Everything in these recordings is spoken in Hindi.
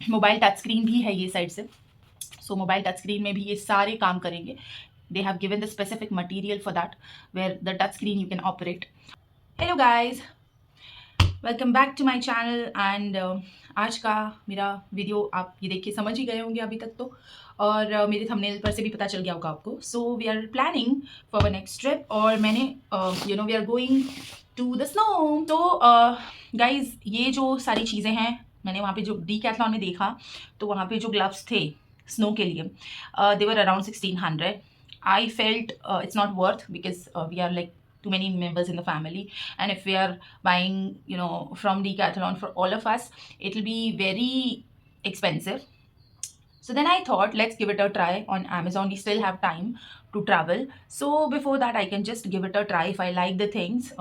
मोबाइल टच स्क्रीन भी है ये साइड से। सो मोबाइल टच स्क्रीन में भी ये सारे काम करेंगे। They have given the specific material for that where the touch screen you can operate. Hello guys, welcome back to my channel and आज का मेरा वीडियो आप ये देख के समझ ही गए होंगे अभी तक तो, और मेरे थंबनेल पर से भी पता चल गया होगा आपको। So we are planning for a next trip और मैंने we are going to the snow. तो गाइज ये जो सारी चीज़ें हैं मैंने वहाँ पे जो डीकैथलॉन में देखा, तो वहाँ पे जो ग्लव्स थे स्नो के लिए दे were around 1600। I felt it's not worth because we are like too many members in the family, and if we are buying from Decathlon for all of us, it'll be very expensive. So then I thought, let's give it a try on Amazon. We still have time to travel, so before that I can just give it a try. If I like the things,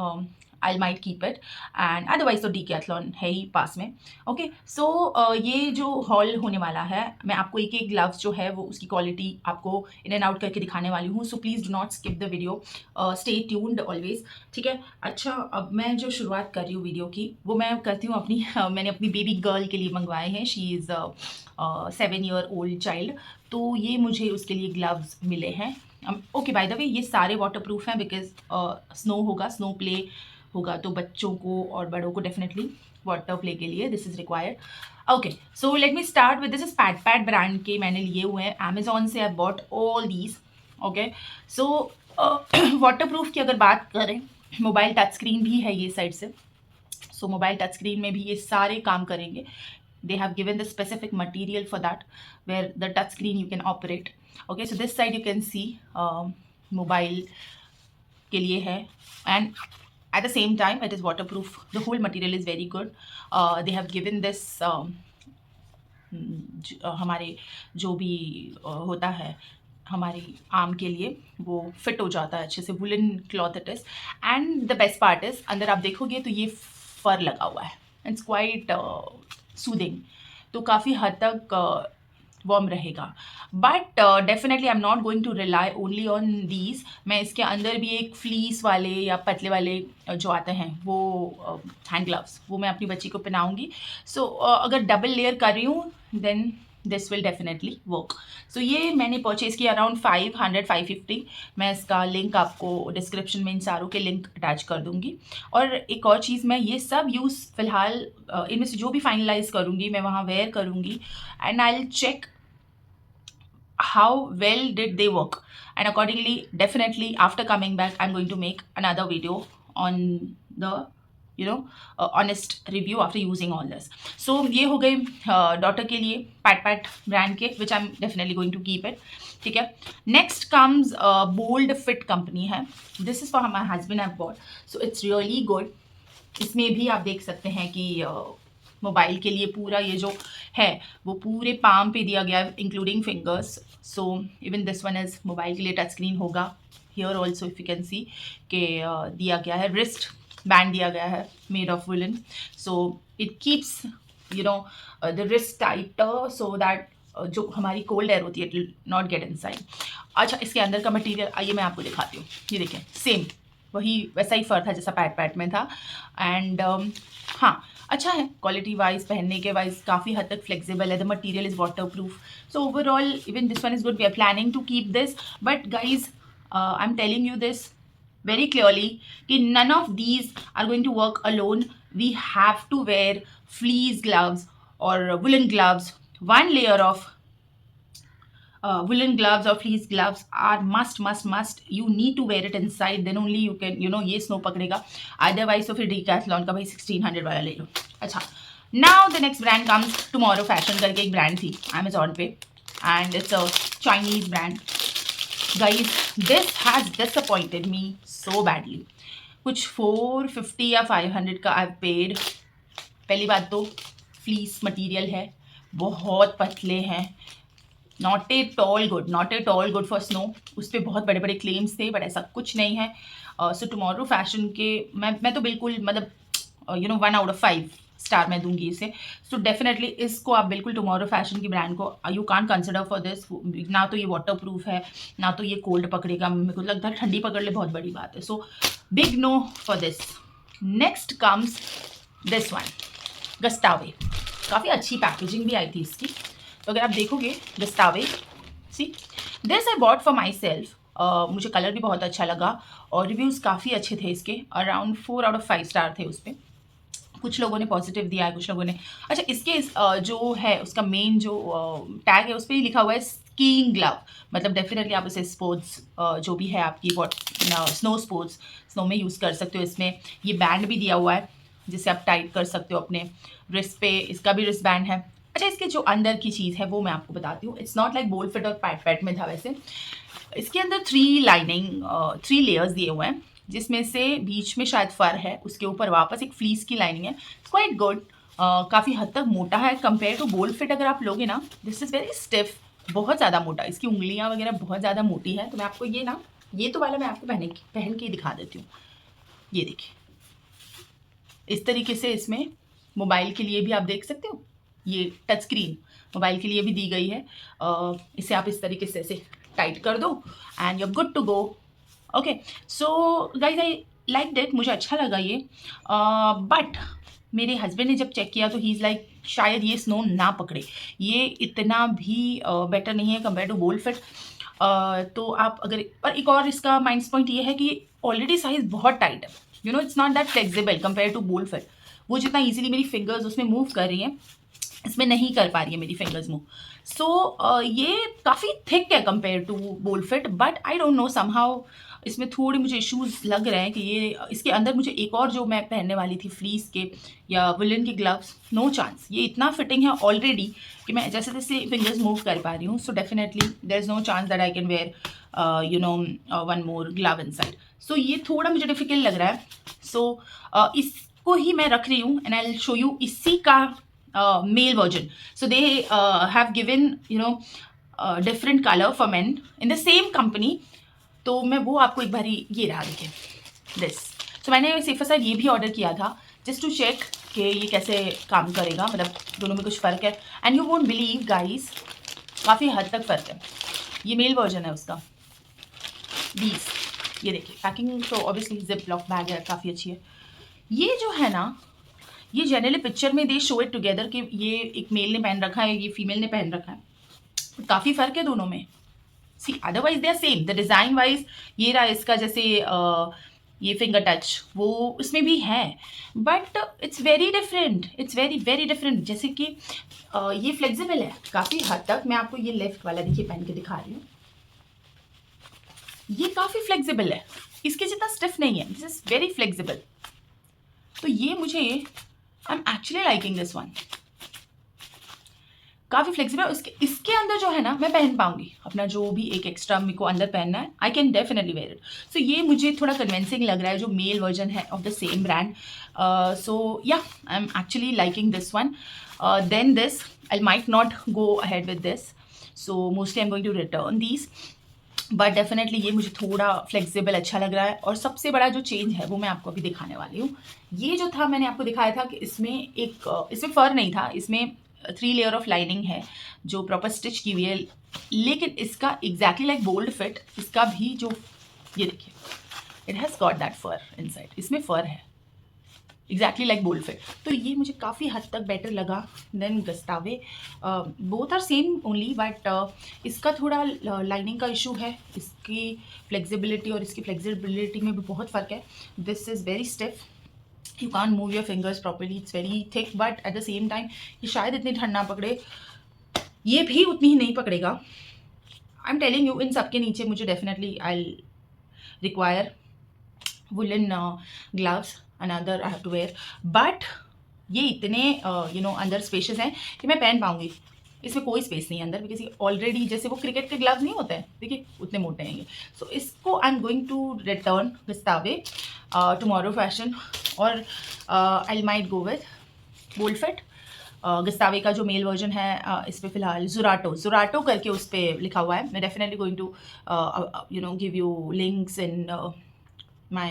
I might keep it, and otherwise तो Decathlon है ही पास में। ओके, सो ये जो हॉल होने वाला है, मैं आपको एक एक ग्लव्स जो है वो उसकी क्वालिटी आपको इन एंड आउट करके दिखाने वाली हूँ। So please do not skip the video, stay tuned always, ठीक है। अच्छा, अब मैं जो शुरुआत कर रही हूँ वीडियो की वो मैं करती हूँ अपनी मैंने अपनी बेबी गर्ल के लिए मंगवाए हैं। She is 7 year old child, तो ये मुझे उसके लिए ग्लव्स मिले हैं। ओके, बाय द वे ये सारे वाटर प्रूफ हैं बिकॉज स्नो होगा, स्नो प्ले होगा, तो बच्चों को और बड़ों को डेफिनेटली वाटर प्ले के लिए this is required. Okay, so let me start with this is pad brand के मैंने लिए हुए हैं अमेजोन से। I bought all these. Okay, so water proof की अगर बात करें, मोबाइल टच स्क्रीन भी है ये साइड से। सो मोबाइल टच स्क्रीन में भी ये सारे काम करेंगे। They have given the specific material for that where the touch screen you can operate. Okay, so this side you can see mobile के लिए है, and at the same time it is waterproof. The whole material is very good. They have given this हमारे जो भी होता है हमारी आर्म के लिए वो फिट हो जाता है अच्छे से। Woollen cloth it is, and the best part is अंदर आप देखोगे तो ये फर लगा हुआ है। इट्स क्वाइट सूदिंग, तो काफ़ी हद तक वार्म रहेगा। But definitely I am not going to rely only on these. मैं इसके अंदर भी एक फ्लीस वाले या पतले वाले जो आते हैं वो हैंड ग्लव्स वो मैं अपनी बच्ची को पहनाऊँगी। सो अगर डबल लेयर कर रही हूँ then this will definitely work. So ये मैंने परचेज़ किया अराउंड 550। मैं इसका लिंक आपको डिस्क्रिप्शन में इन सारों के लिंक अटैच कर दूंगी। और एक और चीज़, मैं ये सब यूज़ फ़िलहाल इनमें से जो भी फाइनलाइज करूँगी मैं वहाँ वेयर करूँगी, and I will check how well did they work, and accordingly definitely after coming back I'm going to make another video on the honest review after using all this. So ये हो गई डॉटर के लिए पैट ब्रांड के, which I'm definitely going to keep it, ठीक है। Next comes Boldfit company है। This is for my husband I bought, so it's really good. इसमें भी आप देख सकते हैं कि मोबाइल के लिए पूरा ये जो है वो पूरे पाम पे दिया गया है including fingers. So even this one is mobile के लिए टच स्क्रीन होगा। Here also if you can see के दिया गया है रिस्ट बैंड दिया गया है made of woollen, so it keeps the wrist tighter so that जो हमारी कोल्ड एयर होती है it will not get inside. अच्छा, इसके अंदर का मटेरियल आइए मैं आपको दिखाती हूँ। ये देखें, सेम वही वैसा ही फर था जैसा पैट में था, एंड हाँ अच्छा है क्वालिटी वाइज, पहनने के वाइज काफ़ी हद तक फ्लेक्सिबल है। The material is waterproof, so overall even this one is good. We are planning to keep this, but guys I am telling you this very clearly कि none of these are going to work alone. We have to wear fleece gloves or woolen gloves. One layer of woolen gloves or fleece gloves are must. You need to wear it inside, then only you can ये snow पकड़ेगा, otherwise तो फिर Decathlon का भाई 1600 वाला ले लो। अच्छा, now the next brand comes Tomorrow Fashion करके एक ब्रांड थी Amazon पे, and it's a Chinese brand. Guys, this has disappointed me so badly. कुछ 450 या 500 का I've paid। पहली बात तो फ्लीस मटेरियल है, बहुत पतले हैं, not at all good for snow. उस पर बहुत बड़े बड़े क्लेम्स थे, बट ऐसा कुछ नहीं है। सो टुमारो फैशन के मैं तो बिल्कुल मतलब 1 out of 5 स्टार मैं दूंगी इसे। सो डेफिनेटली इसको आप बिल्कुल टुमारो फैशन की ब्रांड को you can't consider for this. ना तो ये वाटर प्रूफ है, ना तो ये कोल्ड पकड़ेगा, मेरे को लगता है ठंडी पकड़ ले बहुत बड़ी बात है। So big no for this. Next comes this one, Gustave. काफ़ी अच्छी पैकेजिंग भी आई थी इसकी। तो अगर आप देखोगे दस्तावे, see this I bought for myself. मुझे कलर भी बहुत अच्छा लगा और रिव्यूज़ काफ़ी अच्छे थे इसके, अराउंड 4 आउट ऑफ 5 स्टार थे उस पर। कुछ लोगों ने पॉजिटिव दिया है, कुछ लोगों ने अच्छा। इसके जो है उसका मेन जो टैग है उस पर ही लिखा हुआ है स्कीइंग ग्लव, मतलब डेफिनेटली आप उसे स्पोर्ट्स जो भी है आपकी स्नो स्पोर्ट्स, स्नो में यूज़ कर सकते हो। इसमें ये बैंड भी दिया हुआ है जिसे आप टाइट कर सकते हो अपने रिस्ट पे, इसका भी रिस्ट बैंड है। अच्छा, इसके जो अंदर की चीज़ है वो मैं आपको बताती हूँ। इट्स नॉट लाइक बोल फिट और पैट पैट में था, वैसे इसके अंदर 3 लेयर्स दिए हुए हैं, जिसमें से बीच में शायद फर है, उसके ऊपर वापस एक फ्लीस की लाइनिंग है। इट्स क्वाइट गुड, काफ़ी हद तक मोटा है कंपेयर टू बोल फिट। अगर आप लोगे ना, दिस इज़ वेरी स्टिफ, बहुत ज़्यादा मोटा, इसकी उंगलियां वगैरह बहुत ज़्यादा मोटी है। तो मैं आपको ये तो वाला मैं आपको पहन के दिखा देती हूँ। ये देखिए, इस तरीके से इसमें मोबाइल के लिए भी आप देख सकते हो, ये टच स्क्रीन मोबाइल के लिए भी दी गई है। इसे आप इस तरीके से ऐसे टाइट कर दो and you are good to go. Okay, so guys I like that, मुझे अच्छा लगा ये। बट मेरे हस्बैंड ने जब चेक किया तो ही इज़ लाइक शायद ये स्नो ना पकड़े, ये इतना भी बेटर नहीं है कंपेयर टू बोल फिट। तो आप अगर, और एक और इसका माइनस पॉइंट ये है कि ऑलरेडी साइज बहुत टाइट है, you know it's not that flexible compare to bowl fit. वो जितना इजीली मेरी फिंगर्स उसमें मूव कर रही हैं, इसमें नहीं कर पा रही है मेरी फिंगर्स मूव। सो ये काफ़ी थिक है compare to bowl fit, but I don't know somehow इसमें थोड़ी मुझे इश्यूज लग रहे हैं कि ये इसके अंदर मुझे एक और जो मैं पहनने वाली थी फ्लीस के या वुलन के ग्लव्स, नो चांस, ये इतना फिटिंग है ऑलरेडी कि मैं जैसे जैसे फिंगर्स मूव कर पा रही हूँ। So definitely there is no chance that I can wear one more glove inside. So ये थोड़ा मुझे डिफिकल्ट लग रहा है। सो इसको ही मैं रख रही हूँ and I will show you इसी का male version. So they have given different color for men in the same company. तो मैं वो आपको एक बारी, ये रहा देखिए दिस। सो मैंने सेफर ये भी ऑर्डर किया था जस्ट टू चेक कि ये कैसे काम करेगा, मतलब दोनों में कुछ फ़र्क है। And you won't believe guys, काफ़ी हद तक फ़र्क है। ये मेल वर्जन है उसका। दीज, ये देखिए पैकिंग तो ऑब्वियसली जिप लॉक बैग है, काफ़ी अच्छी है। ये जो है ना, ये जनरली पिक्चर में दे शो इट टुगेदर कि ये एक मेल ने पहन रखा है, ये फीमेल ने पहन रखा है। काफ़ी फ़र्क है दोनों में। See otherwise they are same, the design wise ये रहा इसका, जैसे ये फिंगर टच वो उसमें भी है, but it's very different, it's very very different. जैसे कि ये फ्लेक्सिबल है काफ़ी हद तक। मैं आपको ये लेफ्ट वाला देखिए पहन के दिखा रही हूँ, ये काफ़ी फ्लेक्सिबल है, इसके जितना स्टिफ नहीं है, दिस इज़ वेरी फ्लेक्सिबल। तो ये मुझे, आई am actually liking this one, काफ़ी फ्लेक्सिबल। इसके अंदर जो है ना, मैं पहन पाऊंगी अपना जो भी एक एक्स्ट्रा मेरे को अंदर पहनना है, I can definitely wear it. So ये मुझे थोड़ा कन्विंसिंग लग रहा है, जो मेल वर्जन है of the same brand. So yeah I am actually liking this one. Then this I might not go ahead with this, so mostly I am going to return these, but definitely ये मुझे थोड़ा फ्लेक्सिबल अच्छा लग रहा है। और सबसे बड़ा जो चेंज है वो मैं आपको अभी दिखाने वाली हूँ। ये जो था, मैंने आपको दिखाया था कि इसमें फर नहीं था, इसमें 3 लेयर ऑफ लाइनिंग है जो प्रॉपर स्टिच की हुई है, लेकिन इसका एग्जैक्टली लाइक बोल्ड फिट, इसका भी जो, ये देखिए it has got that fur inside, इसमें फर है एग्जैक्टली लाइक बोल्ड फिट। तो ये मुझे काफ़ी हद तक बेटर लगा then Gustave. Both are same only, but इसका थोड़ा लाइनिंग का इशू है, इसकी फ्लेक्सिबिलिटी और इसकी फ्लेक्सिबिलिटी में भी बहुत फ़र्क है। This is very stiff, you can't move your fingers properly, it's very thick, but at the same time ये शायद इतनी ठंड ना पकड़े, ये भी उतनी ही नहीं पकड़ेगा। आई एम टेलिंग यू, इन सब के नीचे मुझे definitely I require woollen gloves, another I have to wear, but ये इतने अंदर स्पेशियस हैं कि मैं पहन पाऊंगी। इसमें कोई स्पेस नहीं है अंदर, बिकॉज ये ऑलरेडी जैसे वो क्रिकेट के ग्लव्स नहीं होते हैं, देखिए उतने मोटे हैं ये। सो इसको I am going to return Gustave tomorrow fashion, और I might go with Boldfit. Gustave का जो मेल वर्जन है, इस पर फिलहाल जुराटो करके उस पर लिखा हुआ है। मैं definitely going to give you links in my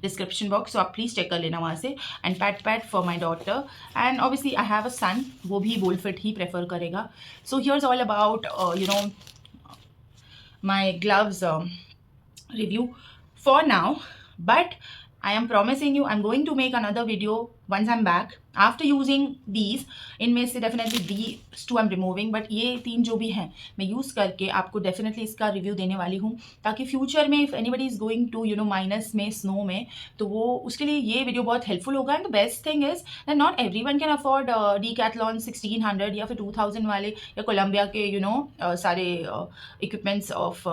description box, so आप प्लीज़ चेक कर लेना वहाँ से। And pat for my daughter, and obviously I have a son, वो भी बोल्ड फिट ही प्रेफर करेगा। So here's all about my gloves review for now, but I am promising you I'm going to make another video once I'm back after using these. इनमें से definitely these two I'm removing, but ये 3 जो भी हैं मैं यूज़ करके आपको definitely इसका रिव्यू देने वाली हूँ, ताकि फ्यूचर में if anybody is going to minus में स्नो में, तो वो उसके लिए ये वीडियो बहुत हेल्पफुल होगा. And the best thing is that not everyone can afford Decathlon 1600 या फिर 2000 वाले या कोलंबिया के सारे equipments of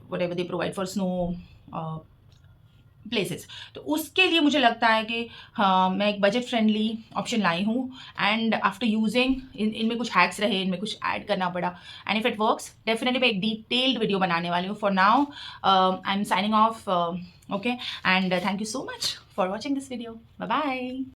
whatever they provide for snow places. तो उसके लिए मुझे लगता है कि हाँ, मैं एक बजट फ्रेंडली ऑप्शन लाई हूँ. एंड आफ्टर यूजिंग इनमें कुछ हैक्स रहे, इनमें कुछ ऐड करना पड़ा, and if it works definitely मैं एक डिटेल्ड वीडियो बनाने वाली हूँ. For now I am signing off. Okay, and thank you so much for watching this video. Bye bye.